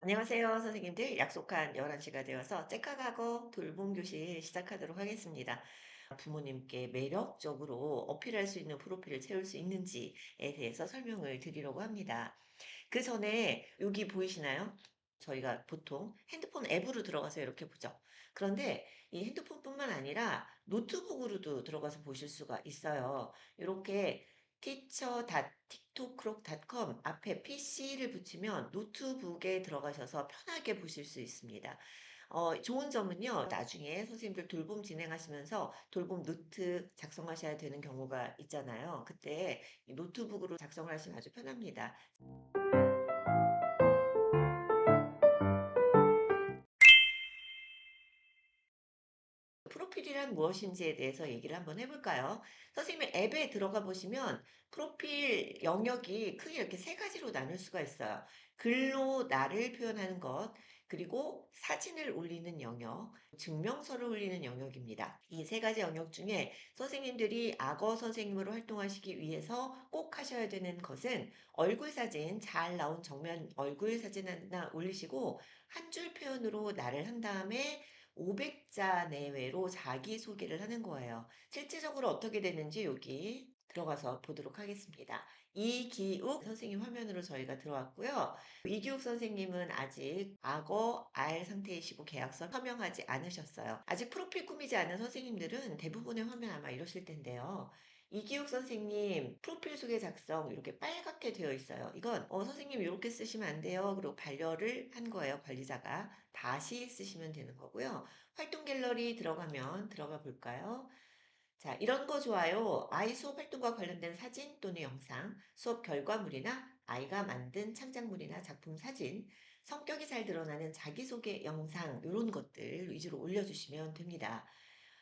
안녕하세요, 선생님들. 약속한 11시가 되어서 째깍하고 돌봄 교실 시작하도록 하겠습니다. 부모님께 매력적으로 어필할 수 있는 프로필을 채울 수 있는지에 대해서 설명을 드리려고 합니다. 그 전에 여기 보이시나요? 저희가 보통 핸드폰 앱으로 들어가서 이렇게 보죠. 그런데 이 핸드폰뿐만 아니라 노트북으로도 들어가서 보실 수가 있어요. 이렇게 teacher.tiktokcrock.com 앞에 PC를 붙이면 노트북에 들어가셔서 편하게 보실 수 있습니다. 좋은 점은요, 나중에 선생님들 돌봄 진행하시면서 돌봄 노트 작성하셔야 되는 경우가 있잖아요. 그때 이 노트북으로 작성을 하시면 아주 편합니다. 프로필이란 무엇인지에 대해서 얘기를 한번 해볼까요? 선생님의 앱에 들어가 보시면 프로필 영역이 크게 이렇게 세 가지로 나눌 수가 있어요. 글로 나를 표현하는 것, 그리고 사진을 올리는 영역, 증명서를 올리는 영역입니다. 이 세 가지 영역 중에 선생님들이 악어 선생님으로 활동하시기 위해서 꼭 하셔야 되는 것은 얼굴 사진, 잘 나온 정면 얼굴 사진 하나 올리시고 한 줄 표현으로 나를 한 다음에 500자 내외로 자기소개를 하는 거예요. 실질적으로 어떻게 되는지 여기 들어가서 보도록 하겠습니다. 이기욱 선생님 화면으로 저희가 들어왔고요. 이기욱 선생님은 아직 악어 R 상태이시고 계약서 서명하지 않으셨어요. 아직 프로필 꾸미지 않은 선생님들은 대부분의 화면 아마 이러실 텐데요. 이기욱 선생님 프로필 소개 작성 이렇게 빨갛게 되어 있어요. 이건 선생님 이렇게 쓰시면 안 돼요. 그리고 반려를 한 거예요. 관리자가. 다시 쓰시면 되는 거고요. 활동 갤러리 들어가면 들어가 볼까요? 자, 이런 거 좋아요. 아이 수업 활동과 관련된 사진 또는 영상, 수업 결과물이나 아이가 만든 창작물이나 작품 사진, 성격이 잘 드러나는 자기소개 영상 이런 것들 위주로 올려주시면 됩니다.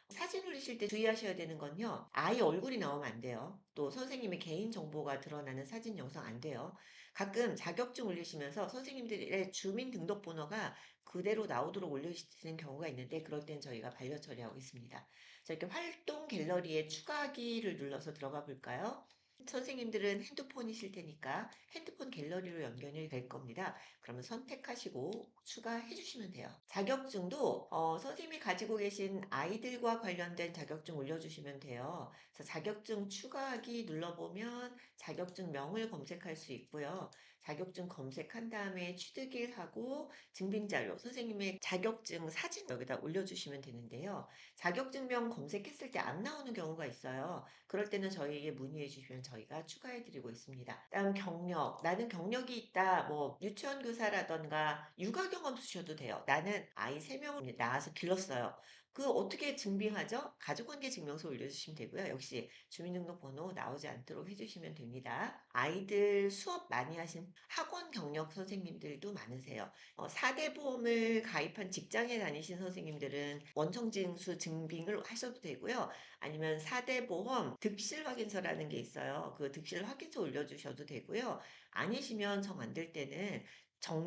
사진 올리실 때 주의하셔야 되는 건요. 아이 얼굴이 나오면 안 돼요. 또 선생님의 개인 정보가 드러나는 사진, 영상 안 돼요. 가끔 자격증 올리시면서 선생님들의 주민등록번호가 그대로 나오도록 올리시는 경우가 있는데 그럴 땐 저희가 반려 처리하고 있습니다. 자, 이렇게 활동 갤러리에 추가하기를 눌러서 들어가 볼까요? 선생님들은 핸드폰이실 테니까 핸드폰 갤러리로 연결이 될 겁니다. 그러면 선택하시고 추가해 주시면 돼요. 자격증도 선생님이 가지고 계신 아이들과 관련된 자격증 올려주시면 돼요. 그래서 자격증 추가하기 눌러보면 자격증명을 검색할 수 있고요. 자격증 검색한 다음에 취득일 하고 증빙자료, 선생님의 자격증 사진 여기다 올려주시면 되는데요. 자격증명 검색했을 때 안 나오는 경우가 있어요. 그럴 때는 저희에게 문의해 주시면 저희가 추가해 드리고 있습니다. 다음 경력. 나는 경력이 있다. 뭐 유치원 교사라던가 육아 경험 쓰셔도 돼요. 나는 아이 3명을 낳아서 길렀어요. 그 어떻게 증빙하죠? 가족관계 증명서 올려주시면 되고요. 역시 주민등록번호 나오지 않도록 해주시면 됩니다. 아이들 수업 많이 하신 학원 경력 선생님들도 많으세요. 4대 보험을 가입한 직장에 다니신 선생님들은 원청징수 증빙을 하셔도 되고요. 아니면 4대 보험 득실 확인서라는 게 있어요. 그 득실 확인서 올려주셔도 되고요. 아니시면 정 안 될 때는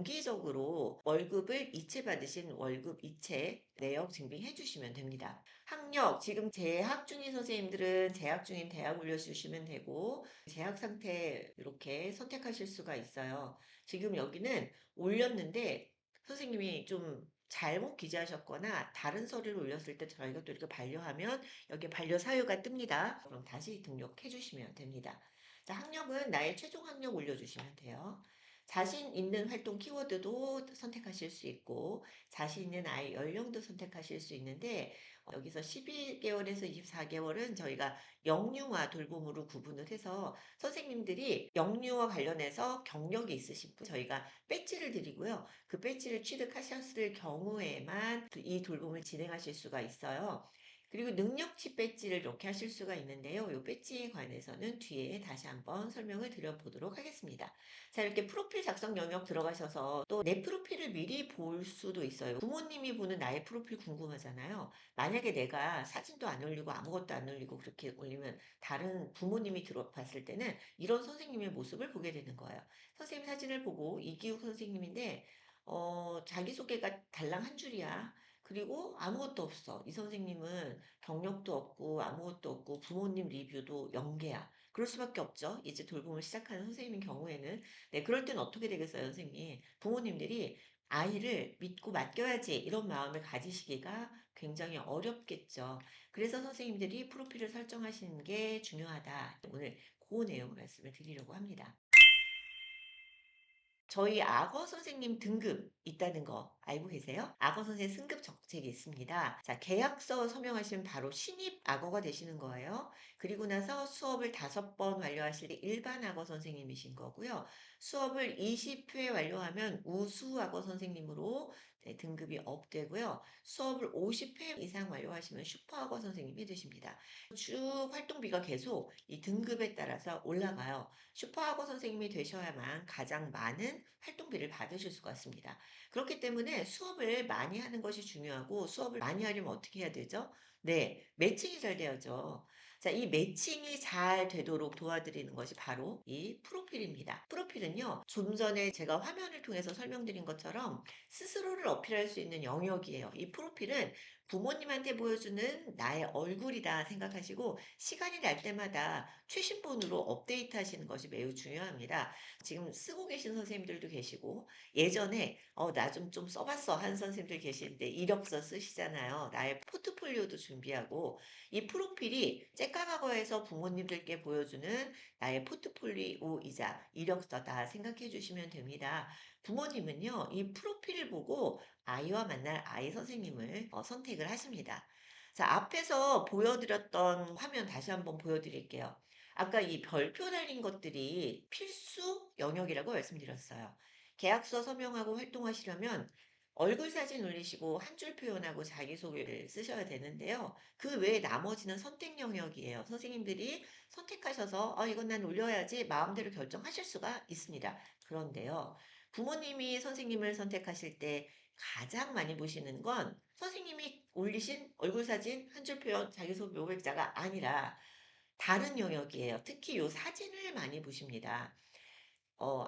정기적으로 월급을 이체 받으신 월급 이체 내역 증빙해 주시면 됩니다. 학력, 지금 재학 중인 선생님들은 재학 중인 대학 올려주시면 되고 재학 상태 이렇게 선택하실 수가 있어요. 지금 여기는 올렸는데 선생님이 좀 잘못 기재하셨거나 다른 서류를 올렸을 때 저희가 또 이렇게 반려하면 여기 반려 사유가 뜹니다. 그럼 다시 등록해 주시면 됩니다. 자, 학력은 나의 최종 학력 올려주시면 돼요. 자신 있는 활동 키워드도 선택하실 수 있고 자신 있는 아이 연령도 선택하실 수 있는데 여기서 12개월에서 24개월은 저희가 영유아 돌봄으로 구분을 해서 선생님들이 영유아 관련해서 경력이 있으신 분 저희가 배지를 드리고요. 그 배지를 취득하셨을 경우에만 이 돌봄을 진행하실 수가 있어요. 그리고 능력치 배지를 이렇게 하실 수가 있는데요. 이 배지에 관해서는 뒤에 다시 한번 설명을 드려보도록 하겠습니다. 자, 이렇게 프로필 작성 영역 들어가셔서 또 내 프로필을 미리 볼 수도 있어요. 부모님이 보는 나의 프로필 궁금하잖아요. 만약에 내가 사진도 안 올리고 아무것도 안 올리고 그렇게 올리면 다른 부모님이 들어봤을 때는 이런 선생님의 모습을 보게 되는 거예요. 선생님 사진을 보고 이기욱 선생님인데 자기소개가 달랑 한 줄이야. 그리고 아무것도 없어. 이 선생님은 경력도 없고 아무것도 없고 부모님 리뷰도 0개야. 그럴 수밖에 없죠. 이제 돌봄을 시작하는 선생님인 경우에는. 네, 그럴 때는 어떻게 되겠어요, 선생님? 부모님들이 아이를 믿고 맡겨야지 이런 마음을 가지시기가 굉장히 어렵겠죠. 그래서 선생님들이 프로필을 설정하시는 게 중요하다. 오늘 그 내용 말씀을 드리려고 합니다. 저희 악어 선생님 등급 있다는 거 알고 계세요? 악어 선생님 승급 정책이 있습니다. 자, 계약서 서명하시면 바로 신입 악어가 되시는 거예요. 그리고 나서 수업을 5번 완료하실 때 일반 악어 선생님이신 거고요. 수업을 20회 완료하면 우수 악어 선생님으로 네, 등급이 업되고요. 수업을 50회 이상 완료하시면 슈퍼 악어 선생님이 되십니다. 쭉 활동비가 계속 이 등급에 따라서 올라가요. 슈퍼하고 선생님이 되셔야만 가장 많은 활동비를 받으실 수가 있습니다. 그렇기 때문에 수업을 많이 하는 것이 중요하고 수업을 많이 하려면 어떻게 해야 되죠? 네, 매칭이 잘 돼야죠. 자, 이 매칭이 잘 되도록 도와드리는 것이 바로 이 프로필입니다. 프로필은요, 좀 전에 제가 화면을 통해서 설명드린 것처럼 스스로를 어필할 수 있는 영역이에요. 이 프로필은 부모님한테 보여주는 나의 얼굴이다 생각하시고 시간이 날 때마다 최신본으로 업데이트 하시는 것이 매우 중요합니다. 지금 쓰고 계신 선생님들도 계시고 예전에 나 좀 써봤어 하는 선생님들 계시는데 이력서 쓰시잖아요. 나의 포트폴리오도 준비하고 이 프로필이 째까과거에서 부모님들께 보여주는 나의 포트폴리오이자 이력서다 생각해 주시면 됩니다. 부모님은요, 이 프로필을 보고 아이와 만날 아이 선생님을 선택을 하십니다. 자, 앞에서 보여드렸던 화면 다시 한번 보여드릴게요. 아까 이 별표 달린 것들이 필수 영역이라고 말씀드렸어요. 계약서 서명하고 활동하시려면 얼굴 사진 올리시고 한 줄 표현하고 자기소개를 쓰셔야 되는데요. 그 외에 나머지는 선택 영역이에요. 선생님들이 선택하셔서 이건 난 올려야지 마음대로 결정하실 수가 있습니다. 그런데요. 부모님이 선생님을 선택하실 때 가장 많이 보시는 건 선생님이 올리신 얼굴 사진 한 줄 표현 자기소개 고백자가 아니라 다른 영역이에요. 특히 요 사진을 많이 보십니다.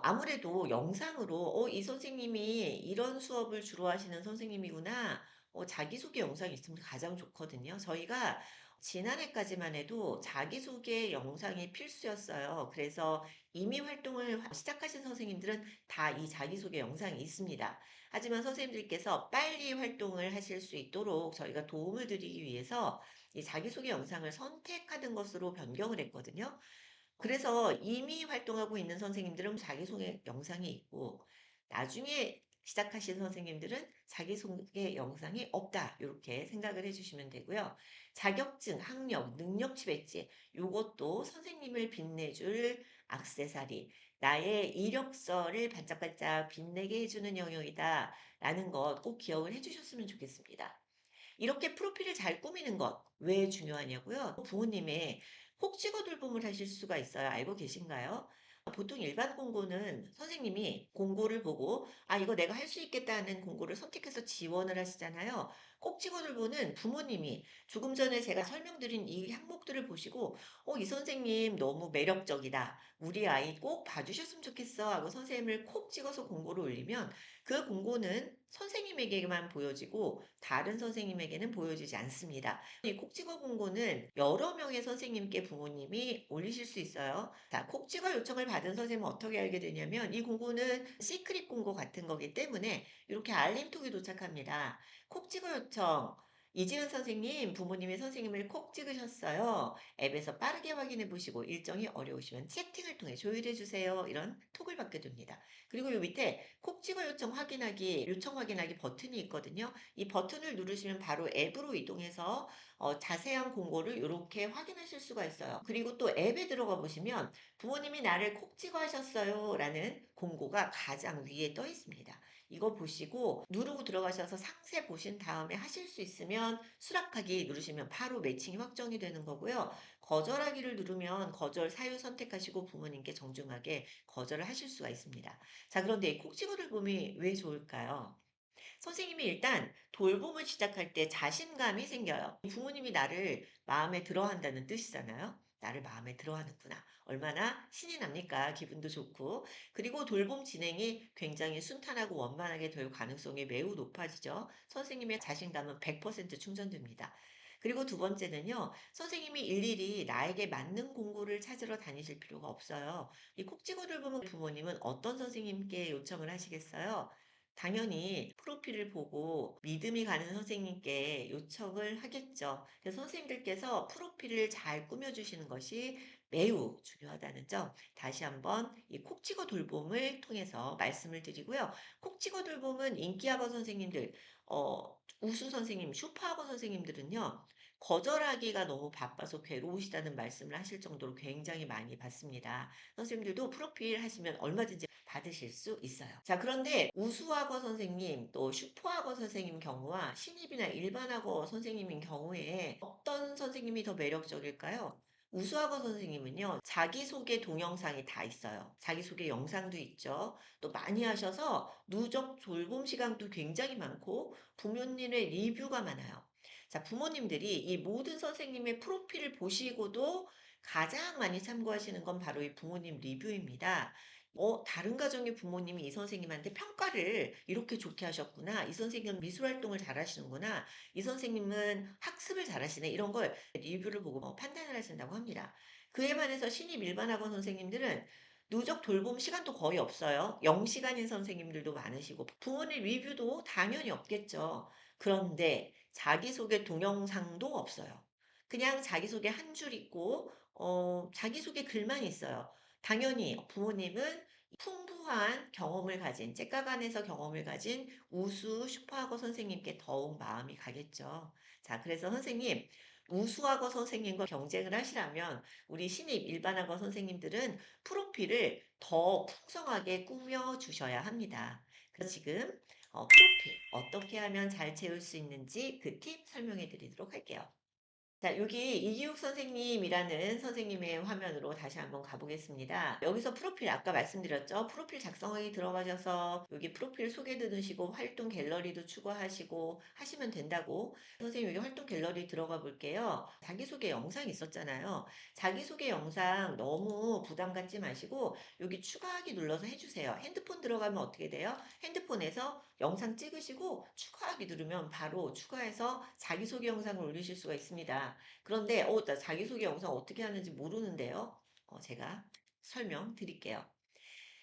아무래도 영상으로 이 선생님이 이런 수업을 주로 하시는 선생님이구나. 자기소개 영상이 있으면 가장 좋거든요. 저희가 지난해까지만 해도 자기소개 영상이 필수였어요. 그래서 이미 활동을 시작하신 선생님들은 다 이 자기소개 영상이 있습니다. 하지만 선생님들께서 빨리 활동을 하실 수 있도록 저희가 도움을 드리기 위해서 이 자기소개 영상을 선택하는 것으로 변경을 했거든요. 그래서 이미 활동하고 있는 선생님들은 자기소개 영상이 있고 나중에 시작하신 선생님들은 자기소개 영상이 없다. 이렇게 생각을 해주시면 되고요. 자격증, 학력, 능력치 배지 요것도 선생님을 빛내줄 액세서리, 나의 이력서를 반짝반짝 빛내게 해주는 영역이다. 라는 것 꼭 기억을 해주셨으면 좋겠습니다. 이렇게 프로필을 잘 꾸미는 것 왜 중요하냐고요? 부모님의 콕 찍어 돌봄을 하실 수가 있어요. 알고 계신가요? 보통 일반 공고는 선생님이 공고를 보고 이거 내가 할 수 있겠다는 공고를 선택해서 지원을 하시잖아요. 꼭 찍어 돌보는 부모님이 조금 전에 제가 설명드린 이 항목들을 보시고 이 선생님 너무 매력적이다. 우리 아이 꼭 봐주셨으면 좋겠어 하고 선생님을 콕 찍어서 공고를 올리면 그 공고는 선생님에게만 보여지고 다른 선생님에게는 보여지지 않습니다. 이 콕 찍어 공고는 여러 명의 선생님께 부모님이 올리실 수 있어요. 자, 콕 찍어 요청을 받은 선생님은 어떻게 알게 되냐면 이 공고는 시크릿 공고 같은 거기 때문에 이렇게 알림톡이 도착합니다. 콕 찍어 요청. 이지은 선생님, 부모님이 선생님을 콕 찍으셨어요. 앱에서 빠르게 확인해 보시고 일정이 어려우시면 채팅을 통해 조율해 주세요. 이런 톡을 받게 됩니다. 그리고 요 밑에 콕 찍어 요청 확인하기, 요청 확인하기 버튼이 있거든요. 이 버튼을 누르시면 바로 앱으로 이동해서 자세한 공고를 이렇게 확인하실 수가 있어요. 그리고 또 앱에 들어가 보시면 부모님이 나를 콕 찍어 하셨어요 라는 공고가 가장 위에 떠 있습니다. 이거 보시고 누르고 들어가셔서 상세 보신 다음에 하실 수 있으면 수락하기 누르시면 바로 매칭이 확정이 되는 거고요. 거절하기를 누르면 거절 사유 선택하시고 부모님께 정중하게 거절을 하실 수가 있습니다. 자, 그런데 이 콕 찍어 돌봄이 왜 좋을까요? 선생님이 일단 돌봄을 시작할 때 자신감이 생겨요. 부모님이 나를 마음에 들어 한다는 뜻이잖아요. 나를 마음에 들어 하는구나. 얼마나 신이 납니까? 기분도 좋고. 그리고 돌봄 진행이 굉장히 순탄하고 원만하게 될 가능성이 매우 높아지죠. 선생님의 자신감은 100% 충전됩니다. 그리고 두 번째는요, 선생님이 일일이 나에게 맞는 공고를 찾으러 다니실 필요가 없어요. 이 콕 찍어 돌보면 부모님은 어떤 선생님께 요청을 하시겠어요? 당연히 프로필을 보고 믿음이 가는 선생님께 요청을 하겠죠. 그래서 선생님들께서 프로필을 잘 꾸며주시는 것이 매우 중요하다는 점 다시 한번 이 콕 찍어 돌봄을 통해서 말씀을 드리고요. 콕 찍어 돌봄은 인기학원 선생님들, 우수 선생님, 슈퍼학원 선생님들은요. 거절하기가 너무 바빠서 괴로우시다는 말씀을 하실 정도로 굉장히 많이 받습니다. 선생님들도 프로필 하시면 얼마든지 받으실 수 있어요. 자, 그런데 우수학원 선생님, 또 슈퍼학원 선생님 경우와 신입이나 일반학원 선생님인 경우에 어떤 선생님이 더 매력적일까요? 우수학원 선생님은요, 자기소개 동영상이 다 있어요. 자기소개 영상도 있죠. 또 많이 하셔서 누적 돌봄 시간도 굉장히 많고 부모님의 리뷰가 많아요. 자, 부모님들이 이 모든 선생님의 프로필을 보시고도 가장 많이 참고하시는 건 바로 이 부모님 리뷰입니다. 다른 가정의 부모님이 이 선생님한테 평가를 이렇게 좋게 하셨구나. 이 선생님은 미술 활동을 잘 하시는구나. 이 선생님은 학습을 잘 하시네. 이런 걸 리뷰를 보고 판단을 하신다고 합니다. 그에 반해서 신입 일반학원 선생님들은 누적 돌봄 시간도 거의 없어요. 0시간인 선생님들도 많으시고 부모님 리뷰도 당연히 없겠죠. 그런데 자기소개 동영상도 없어요. 그냥 자기소개 한 줄 있고 자기소개 글만 있어요. 당연히 부모님은 풍부한 경험을 가진, 째까간에서 경험을 가진 우수 슈퍼학원 선생님께 더욱 마음이 가겠죠. 자, 그래서 선생님, 우수학원 선생님과 경쟁을 하시려면 우리 신입 일반학원 선생님들은 프로필을 더 풍성하게 꾸며주셔야 합니다. 그래서 지금 프로필 어떻게 하면 잘 채울 수 있는지 그 팁 설명해 드리도록 할게요. 자, 여기 이기욱 선생님이라는 선생님의 화면으로 다시 한번 가보겠습니다. 여기서 프로필 아까 말씀드렸죠? 프로필 작성하기 들어가셔서 여기 프로필 소개도 넣으시고 활동 갤러리도 추가하시고 하시면 된다고. 선생님 여기 활동 갤러리 들어가 볼게요. 자기소개 영상 있었잖아요. 자기소개 영상 너무 부담 갖지 마시고 여기 추가하기 눌러서 해주세요. 핸드폰 들어가면 어떻게 돼요? 핸드폰에서 영상 찍으시고 추가하기 누르면 바로 추가해서 자기소개 영상을 올리실 수가 있습니다. 그런데 나 자기소개 영상 어떻게 하는지 모르는데요. 제가 설명드릴게요.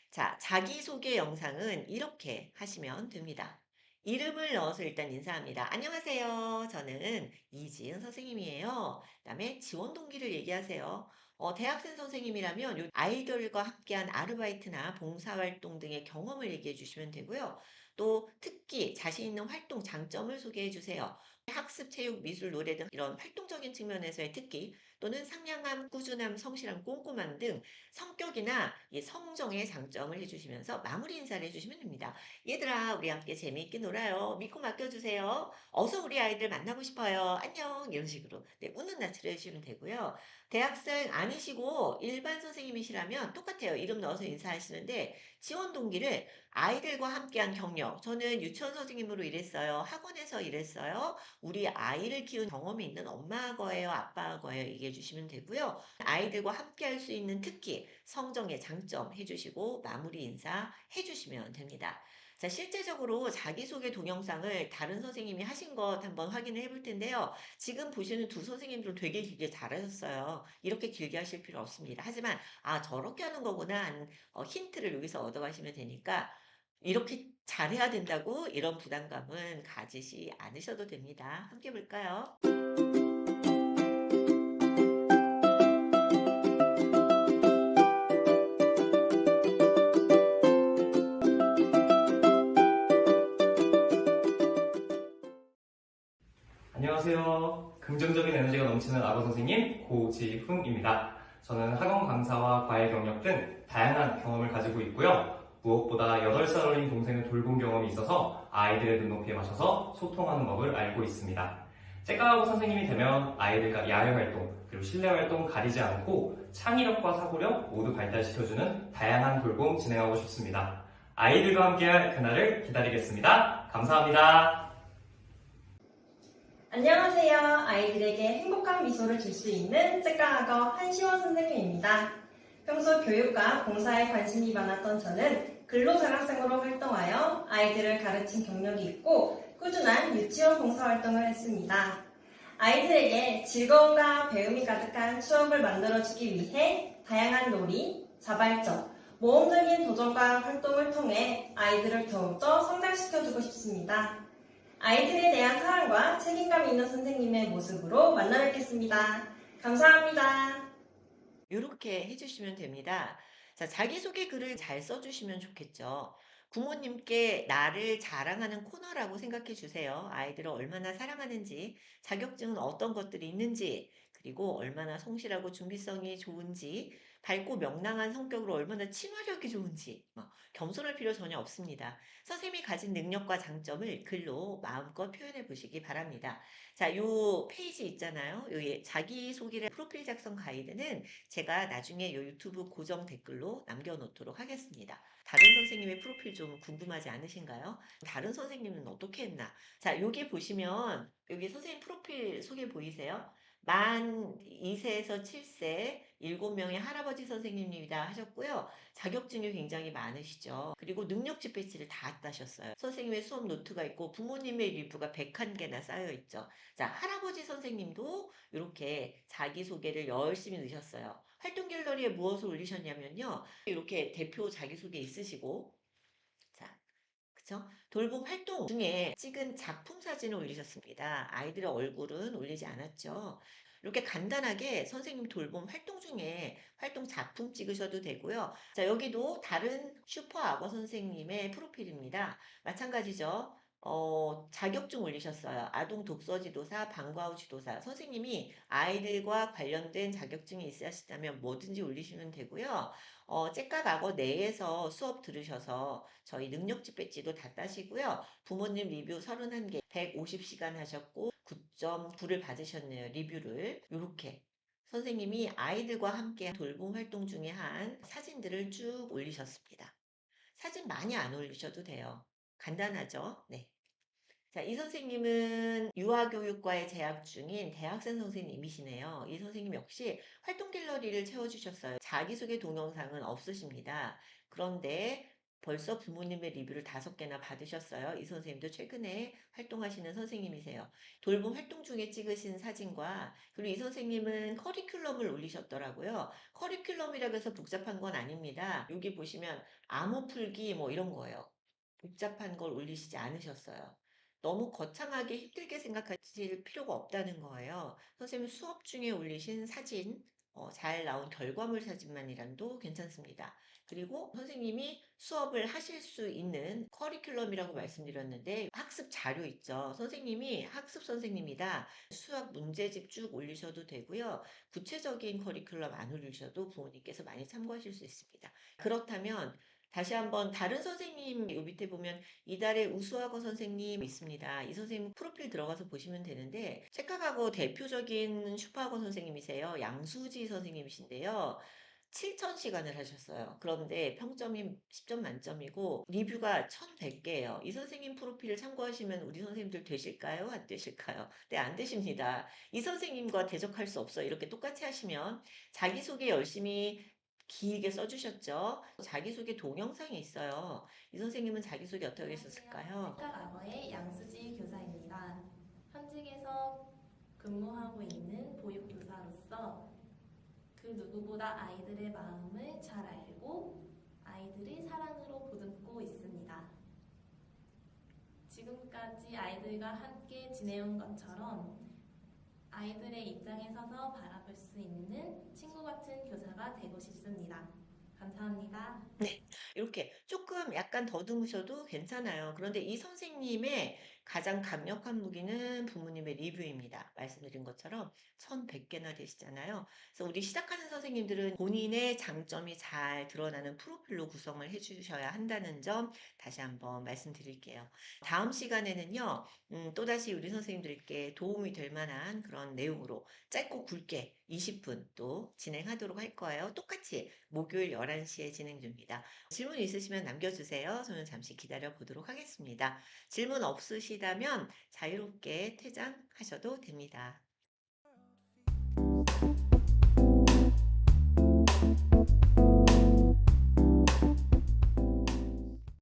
자, 자기소개 영상은 이렇게 하시면 됩니다. 이름을 넣어서 일단 인사합니다. 안녕하세요. 저는 이지은 선생님이에요. 그다음에 지원 동기를 얘기하세요. 대학생 선생님이라면 아이들과 함께한 아르바이트나 봉사활동 등의 경험을 얘기해 주시면 되고요. 또 특기, 자신 있는 활동 장점을 소개해 주세요. 학습, 체육, 미술, 노래 등 이런 활동적인 측면에서의 특기 또는 상냥함, 꾸준함, 성실함, 꼼꼼함 등 성격이나 이 성정의 장점을 해주시면서 마무리 인사를 해주시면 됩니다. 얘들아, 우리 함께 재미있게 놀아요. 믿고 맡겨주세요. 어서 우리 아이들 만나고 싶어요. 안녕. 이런 식으로 웃는 낯을 해주시면 되고요. 대학생 아니시고 일반 선생님이시라면 똑같아요. 이름 넣어서 인사하시는데 지원 동기를 아이들과 함께한 경력. 저는 유치원 선생님으로 일했어요. 학원에서 일했어요. 우리 아이를 키운 경험이 있는 엄마 거예요, 아빠 거예요. 얘기해 주시면 되고요. 아이들과 함께 할 수 있는 특기, 성정의 장점 해주시고 마무리 인사 해주시면 됩니다. 자, 실제적으로 자기소개 동영상을 다른 선생님이 하신 것 한번 확인을 해볼 텐데요. 지금 보시는 두 선생님들 되게 길게 잘하셨어요. 이렇게 길게 하실 필요 없습니다. 하지만, 저렇게 하는 거구나 하는 힌트를 여기서 얻어가시면 되니까 이렇게 잘해야 된다고 이런 부담감은 가지시 않으셔도 됩니다. 함께 볼까요? 안녕하세요. 긍정적인 에너지가 넘치는 악어 선생님 고지훈입니다. 저는 학원 강사와 과외 경력 등 다양한 경험을 가지고 있고요. 무엇보다 8살 어린 동생을 돌본 경험이 있어서 아이들의 눈높이에 맞춰서 소통하는 법을 알고 있습니다. 째까하고 선생님이 되면 아이들과 야외활동, 그리고 실내활동 가리지 않고 창의력과 사고력 모두 발달시켜주는 다양한 돌봄 진행하고 싶습니다. 아이들과 함께할 그날을 기다리겠습니다. 감사합니다. 안녕하세요. 아이들에게 행복한 미소를 줄 수 있는 째까학어 한시원 선생님입니다. 평소 교육과 봉사에 관심이 많았던 저는 근로장학생으로 활동하여 아이들을 가르친 경력이 있고 꾸준한 유치원 봉사활동을 했습니다. 아이들에게 즐거움과 배움이 가득한 추억을 만들어주기 위해 다양한 놀이, 자발적, 모험적인 도전과 활동을 통해 아이들을 더욱더 성장시켜주고 싶습니다. 아이들에 대한 사랑과 책임감 있는 선생님의 모습으로 만나 뵙겠습니다. 감사합니다. 이렇게 해주시면 됩니다. 자, 자기소개 글을 잘 써주시면 좋겠죠. 부모님께 나를 자랑하는 코너라고 생각해 주세요. 아이들을 얼마나 사랑하는지, 자격증은 어떤 것들이 있는지, 그리고 얼마나 성실하고 준비성이 좋은지, 밝고 명랑한 성격으로 얼마나 친화력이 좋은지, 겸손할 필요 전혀 없습니다. 선생님이 가진 능력과 장점을 글로 마음껏 표현해 보시기 바랍니다. 자, 요 페이지 있잖아요. 요 자기소개를 프로필 작성 가이드는 제가 나중에 요 유튜브 고정 댓글로 남겨놓도록 하겠습니다. 다른 선생님의 프로필 좀 궁금하지 않으신가요? 다른 선생님은 어떻게 했나? 자, 여기 보시면 여기 선생님 프로필 소개 보이세요? 만 2세에서 7세 7명의 할아버지 선생님입니다 하셨고요. 자격증이 굉장히 많으시죠. 그리고 능력치 배지를 다 따셨어요. 선생님의 수업 노트가 있고 부모님의 리뷰가 101개나 쌓여 있죠. 자, 할아버지 선생님도 이렇게 자기소개를 열심히 넣으셨어요. 활동 갤러리에 무엇을 올리셨냐면요. 이렇게 대표 자기소개 있으시고, 자, 그쵸? 돌봄 활동 중에 찍은 작품 사진을 올리셨습니다. 아이들의 얼굴은 올리지 않았죠. 이렇게 간단하게 선생님 돌봄 활동 중에 활동 작품 찍으셔도 되고요. 자, 여기도 다른 슈퍼 악어 선생님의 프로필입니다. 마찬가지죠. 자격증 올리셨어요. 아동 독서 지도사, 방과 후 지도사. 선생님이 아이들과 관련된 자격증이 있으시다면 뭐든지 올리시면 되고요. 째깍 악어 내에서 수업 들으셔서 저희 능력치 배지도 다 따시고요. 부모님 리뷰 31개, 150시간 하셨고 9.9를 받으셨네요. 리뷰를. 요렇게 선생님이 아이들과 함께 돌봄 활동 중에 한 사진들을 쭉 올리셨습니다. 사진 많이 안 올리셔도 돼요. 간단하죠? 네. 자, 이 선생님은 유아교육과에 재학 중인 대학생 선생님이시네요. 이 선생님 역시 활동 갤러리를 채워주셨어요. 자기소개 동영상은 없으십니다. 그런데 벌써 부모님의 리뷰를 5개나 받으셨어요. 이 선생님도 최근에 활동하시는 선생님이세요. 돌봄 활동 중에 찍으신 사진과 그리고 이 선생님은 커리큘럼을 올리셨더라고요. 커리큘럼이라고 해서 복잡한 건 아닙니다. 여기 보시면 암호 풀기 뭐 이런 거예요. 복잡한 걸 올리시지 않으셨어요. 너무 거창하게 힘들게 생각하실 필요가 없다는 거예요. 선생님 수업 중에 올리신 사진, 잘 나온 결과물 사진만이라도 괜찮습니다. 그리고 선생님이 수업을 하실 수 있는 커리큘럼이라고 말씀드렸는데 학습 자료 있죠. 선생님이 학습 선생님이다. 수학 문제집 쭉 올리셔도 되고요. 구체적인 커리큘럼 안 올리셔도 부모님께서 많이 참고하실 수 있습니다. 그렇다면 다시 한번 다른 선생님 요 밑에 보면 이달의 우수학어 선생님 있습니다. 이 선생님 프로필 들어가서 보시면 되는데 책학학어 대표적인 슈퍼학어 선생님이세요. 양수지 선생님이신데요. 7,000시간을 하셨어요. 그런데 평점이 10점 만점이고 리뷰가 1,100개예요. 이 선생님 프로필을 참고하시면 우리 선생님들 되실까요? 안 되실까요? 네, 안 되십니다. 이 선생님과 대적할 수 없어요. 이렇게 똑같이 하시면 자기소개 열심히 길게 써주셨죠. 자기소개 동영상이 있어요. 이 선생님은 자기소개 어떻게 안녕하세요. 했었을까요? 책각악어의 양수지 교사입니다. 현직에서 근무하고 있는 보육교사로서 그 누구보다 아이들의 마음을 잘 알고 아이들을 사랑으로 보듬고 있습니다. 지금까지 아이들과 함께 지내온 것처럼 아이들의 입장에 서서 바라볼 수 있는 친구 같은 교사가 되고 싶습니다. 감사합니다. 이렇게 조금 약간 더듬으셔도 괜찮아요. 그런데 이 선생님의 가장 강력한 무기는 부모님의 리뷰입니다. 말씀드린 것처럼 1,100개나 되시잖아요. 그래서 우리 시작하는 선생님들은 본인의 장점이 잘 드러나는 프로필로 구성을 해주셔야 한다는 점 다시 한번 말씀드릴게요. 다음 시간에는요, 또다시 우리 선생님들께 도움이 될 만한 그런 내용으로 짧고 굵게 20분 또 진행하도록 할 거예요. 똑같이 목요일 11시에 진행됩니다. 질문 있으시면 남겨주세요. 저는 잠시 기다려 보도록 하겠습니다. 질문 없으시다면 자유롭게 퇴장하셔도 됩니다.